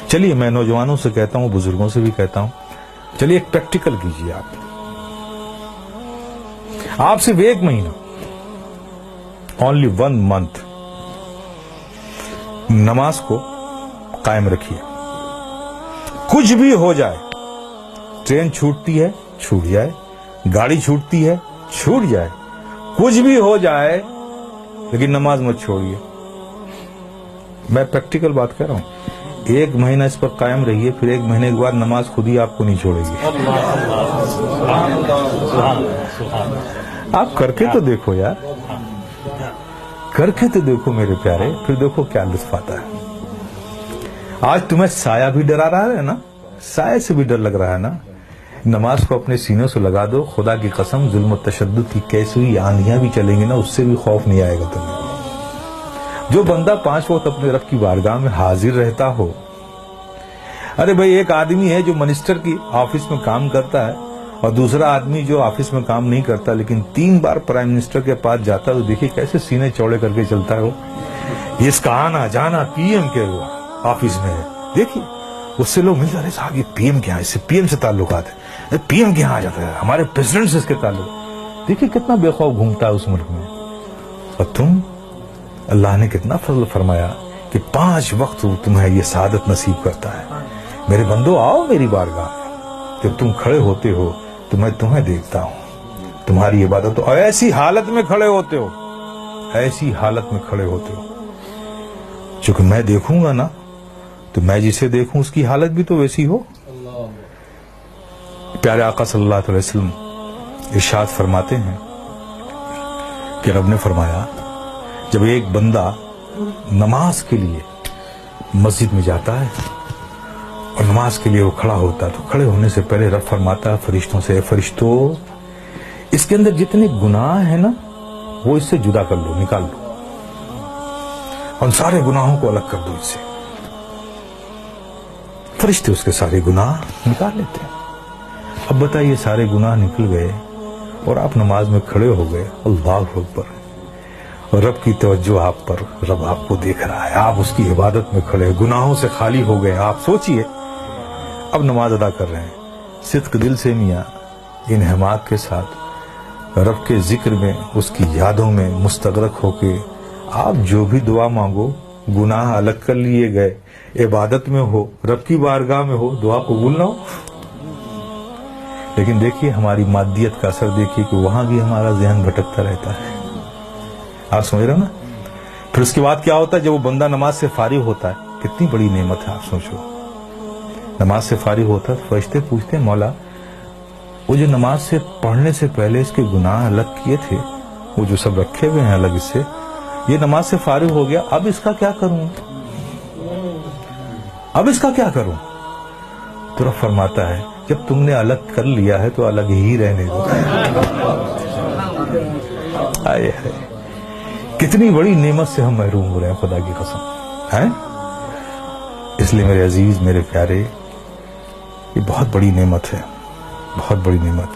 چلیے میں نوجوانوں سے کہتا ہوں, بزرگوں سے بھی کہتا ہوں, چلیے ایک پریکٹیکل کیجیے. آپ صرف 1 مہینہ, اونلی 1 month نماز کو قائم رکھیے. کچھ بھی ہو جائے, ٹرین چھوٹتی ہے چھوٹ جائے, گاڑی چھوٹتی ہے چھوٹ جائے, کچھ بھی ہو جائے, لیکن نماز مت چھوڑیے. میں پریکٹیکل بات کر رہا ہوں. 1 مہینہ اس پر قائم رہیے, پھر 1 مہینے کے بعد نماز خود ہی آپ کو نہیں چھوڑے گی. آپ کر کے تو دیکھو یار, کر کے تو دیکھو میرے پیارے, پھر دیکھو کیا لطف آتا ہے. آج تمہیں سایہ بھی ڈرا رہا ہے نا, سایہ سے بھی ڈر لگ رہا ہے نا, نماز کو اپنے سینوں سے لگا دو. خدا کی قسم ظلم و تشدد کی کیسی ہوئی آندھیاں بھی چلیں گی نا, اس سے بھی خوف نہیں آئے گا تمہیں. جو بندہ 5 وقت اپنے رب کی بارگاہ میں حاضر رہتا ہو. ارے بھائی, ایک آدمی ہے جو منسٹر کی آفس میں کام کرتا ہے, اور دوسرا آدمی جو آفس میں کام نہیں کرتا لیکن 3 بار پرائم منسٹر کے پاس جاتا ہے. تو دیکھیے کیسے سینے چوڑے کر کے چلتا ہے وہ. اس کا آنا جانا پی ایم کے وہ آفس میں ہے. دیکھیے اس سے لوگ ملتے, ارے صاحب یہ پی ایم کے یہاں, اس سے پی ایم سے تعلقات ہے, پی ایم کے یہاں آ جاتا ہے, ہمارے پریزیڈنٹ سے اس کے تعلق. دیکھیے کتنا بے خوف گھومتا ہے اس ملک میں. اور تم, اللہ نے کتنا فضل فرمایا کہ 5 وقت تمہیں یہ سعادت نصیب کرتا ہے. میرے بندو آؤ میری بارگاہ میں, جب تم کھڑے ہوتے ہو تو میں تمہیں دیکھتا ہوں, تمہاری عبادت, اور ایسی حالت میں کھڑے ہوتے ہو, ایسی حالت میں کھڑے ہوتے ہو. چونکہ میں دیکھوں گا نا, تو میں جسے دیکھوں اس کی حالت بھی تو ویسی ہو. پیارے آقا صلی اللہ علیہ وسلم ارشاد فرماتے ہیں کہ رب نے فرمایا, جب ایک بندہ نماز کے لیے مسجد میں جاتا ہے اور نماز کے لیے وہ کھڑا ہوتا ہے, تو کھڑے ہونے سے پہلے رب فرماتا ہے فرشتوں سے, فرشتوں اس کے اندر جتنے گناہ ہیں نا وہ اس سے جدا کر لو, نکال لو, اور سارے گناہوں کو الگ کر دو اس سے. فرشتے اس کے سارے گناہ نکال لیتے ہیں. اب بتائیے, سارے گناہ نکل گئے اور آپ نماز میں کھڑے ہو گئے, اللہ اکبر, اور رب کی توجہ آپ پر, رب آپ کو دیکھ رہا ہے, آپ اس کی عبادت میں کھڑے, گناہوں سے خالی ہو گئے. آپ سوچئے اب نماز ادا کر رہے ہیں, صدق دل سے میاں انہماک کے ساتھ رب کے ذکر میں, اس کی یادوں میں مستغرق ہو کے آپ جو بھی دعا مانگو, گناہ الگ کر لیے گئے, عبادت میں ہو, رب کی بارگاہ میں ہو, دعا قبول نہ ہو. لیکن دیکھیے ہماری مادیت کا اثر دیکھیے کہ وہاں بھی ہمارا ذہن بھٹکتا رہتا ہے. آپ سمجھ رہے نا. پھر اس کے بعد کیا ہوتا ہے, جب وہ بندہ نماز سے فارغ ہوتا ہے, کتنی بڑی نعمت ہے آپ سوچو. نماز سے فارغ ہوتا ہے, فرشتے پوچھتے ہیں مولا وہ جو نماز سے پڑھنے سے پہلے اس کے گناہ الگ کیے تھے, وہ جو سب رکھے ہوئے ہیں الگ اس سے, یہ نماز سے فارغ ہو گیا, اب اس کا کیا کروں, اب اس کا کیا کروں. تو رب فرماتا ہے جب تم نے الگ کر لیا ہے تو الگ ہی رہنے دو. آئے ہائے, کتنی بڑی نعمت سے ہم محروم ہو رہے ہیں خدا کی قسم ہیں. اس لیے میرے عزیز, میرے پیارے, یہ بہت بڑی نعمت ہے, بہت بڑی نعمت.